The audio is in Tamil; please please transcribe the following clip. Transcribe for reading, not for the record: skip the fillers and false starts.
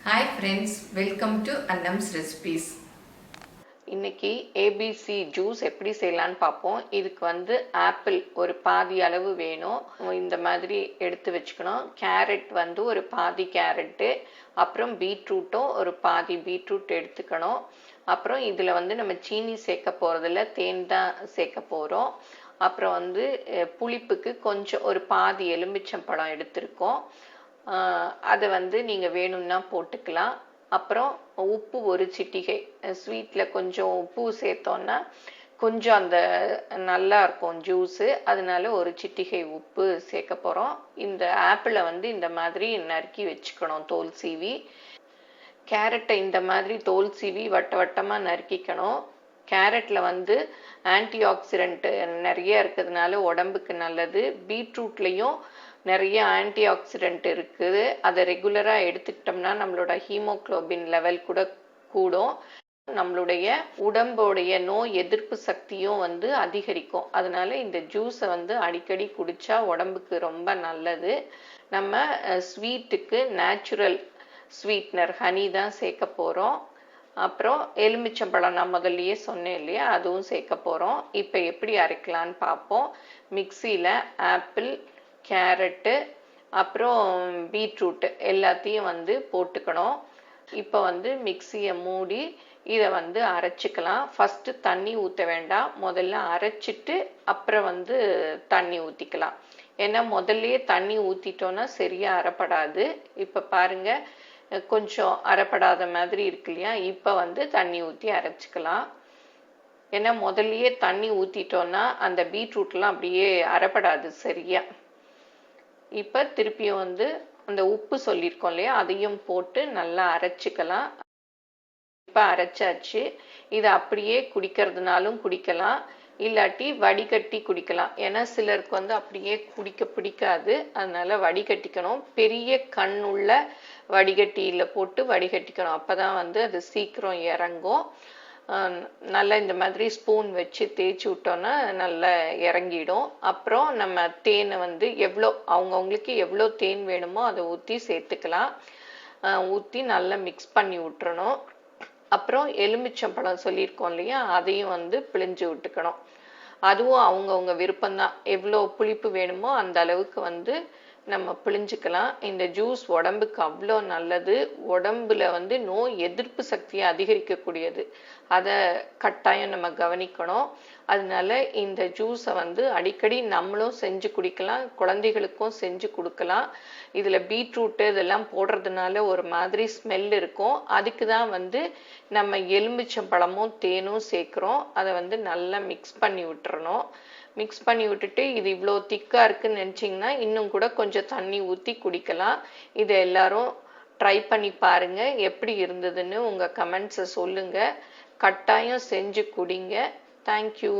Hi friends, welcome to Annam's Recipes. இன்னைக்கு ஏபிசி ஜூஸ் எப்படி செய்யலான்னு பார்ப்போம். இதுக்கு ஆப்பிள் ஒரு பாதி அளவு வேணும். இந்த மாதிரி எடுத்து வச்சுக்கணும். கேரட் ஒரு பாதி கேரட்டு, அப்புறம் பீட்ரூட்டும் ஒரு பாதி பீட்ரூட் எடுத்துக்கணும். அப்புறம் இதில் நம்ம சீனி சேர்க்க போகிறதில்ல, தேன் தான் சேர்க்க போகிறோம். அப்புறம் புளிப்புக்கு கொஞ்சம் ஒரு பாதி எலுமிச்சம்பழம் எடுத்திருக்கோம். அதை நீங்கள் வேணும்னா போட்டுக்கலாம். அப்புறம் உப்பு ஒரு சிட்டிகை, ஸ்வீட்டில் கொஞ்சம் உப்பு சேர்த்தோன்னா கொஞ்சம் அந்த நல்லா இருக்கும் ஜூஸு, அதனால ஒரு சிட்டிகை உப்பு சேர்க்க போகிறோம். இந்த ஆப்பிளை இந்த மாதிரி நறுக்கி வச்சுக்கணும் தோல் சீவி. கேரட்டை இந்த மாதிரி தோல் சீவி வட்ட வட்டமாக நறுக்கிக்கணும். கேரட்டில் ஆன்டிஆக்சிடென்ட் நிறைய இருக்கிறதுனால உடம்புக்கு நல்லது. பீட்ரூட்லேயும் நிறைய ஆன்டிஆக்சிடென்ட் இருக்குது. அதை ரெகுலராக எடுத்துக்கிட்டோம்னா நம்மளோட ஹீமோக்ளோபின் லெவல் கூட கூடும். நம்மளுடைய உடம்போடைய நோய் எதிர்ப்பு சக்தியும் அதிகரிக்கும். அதனால இந்த ஜூஸை அடிக்கடி குடித்தா உடம்புக்கு ரொம்ப நல்லது. நம்ம ஸ்வீட்டுக்கு நேச்சுரல் ஸ்வீட்னர் ஹனி தான் சேர்க்க போகிறோம். அப்புறம் எலுமிச்சம்பழம் நான் முதல்லையே சொன்னேன் இல்லையா, அதுவும் சேர்க்க போகிறோம். இப்போ எப்படி அரைக்கலான்னு பார்ப்போம். மிக்சியில் ஆப்பிள், கேரட்டு, அப்புறம் பீட்ரூட்டு எல்லாத்தையும் போட்டுக்கணும். இப்போ மிக்சியை மூடி இதை அரைச்சிக்கலாம். ஃபஸ்ட்டு தண்ணி ஊற்ற வேண்டாம், முதல்ல அரைச்சிட்டு அப்புறம் தண்ணி ஊற்றிக்கலாம். ஏன்னா முதல்லையே தண்ணி ஊற்றிட்டோன்னா சரியாக அரைப்படாது. இப்போ பாருங்கள், கொஞ்சம் அரைப்படாத மாதிரி இருக்கு இல்லையா, இப்போ தண்ணி ஊற்றி அரைச்சிக்கலாம். ஏன்னா முதல்லையே தண்ணி ஊற்றிட்டோன்னா அந்த பீட்ரூட்லாம் அப்படியே அரைப்படாது சரியா. இப்போ திருப்பியும் அந்த உப்பு சொல்லியிருக்கோம் இல்லையா, அதையும் போட்டு நல்லா அரைச்சிக்கலாம். இப்போ அரைச்சாச்சு. இதை அப்படியே குடிக்கிறதுனாலும் குடிக்கலாம், இல்லாட்டி வடிகட்டி குடிக்கலாம். ஏன்னா சிலருக்கு அப்படியே குடிக்க பிடிக்காது, அதனால வடிகட்டிக்கணும். பெரிய கண் உள்ள வடிகட்டியில் போட்டு வடிகட்டிக்கணும், அப்போ தான் அது சீக்கிரம் இறங்கும். நல்லா இந்த மாதிரி ஸ்பூன் வச்சு தேய்ச்சி விட்டோன்னா நல்லா இறங்கிடும். அப்புறம் நம்ம தேனை எவ்வளோ அவங்கவுங்களுக்கு எவ்வளோ தேன் வேணுமோ அதை ஊற்றி சேர்த்துக்கலாம். ஊற்றி நல்லா மிக்ஸ் பண்ணி விட்டுறணும். அப்புறம் எலுமிச்சம்பழம் சொல்லியிருக்கோம் இல்லையா, அதையும் பிழிஞ்சு விட்டுக்கணும். அதுவும் அவங்கவுங்க விருப்பம்தான், எவ்வளோ புளிப்பு வேணுமோ அந்த அளவுக்கு நம்ம பிழிஞ்சுக்கலாம். இந்த ஜூஸ் உடம்புக்கு அவ்வளோ நல்லது. உடம்புல நோய் எதிர்ப்பு சக்தியை அதிகரிக்கக்கூடியது. அதை கட்டாயம் நம்ம கவனிக்கணும். அதனால இந்த ஜூஸை அடிக்கடி நம்மளும் செஞ்சு குடிக்கலாம், குழந்தைகளுக்கும் செஞ்சு கொடுக்கலாம். இதில் பீட்ரூட்டு இதெல்லாம் போடுறதுனால ஒரு மாதிரி ஸ்மெல் இருக்கும். அதுக்கு தான் நம்ம எலுமிச்சம்பழமும் தேனும் சேர்க்குறோம். அதை நல்லா மிக்ஸ் பண்ணி விட்டுறணும். மிக்ஸ் பண்ணி விட்டுட்டு இது இவ்வளோ திக்காக இருக்குன்னு நினச்சிங்கன்னா இன்னும் கூட கொஞ்சம் தண்ணி ஊற்றி குடிக்கலாம். இதை எல்லாரும் ட்ரை பண்ணி பாருங்கள், எப்படி இருந்ததுன்னு உங்கள் கமெண்ட்ஸை சொல்லுங்கள். கட்டாயம் செஞ்சு குடிங்க. தேங்க்யூ.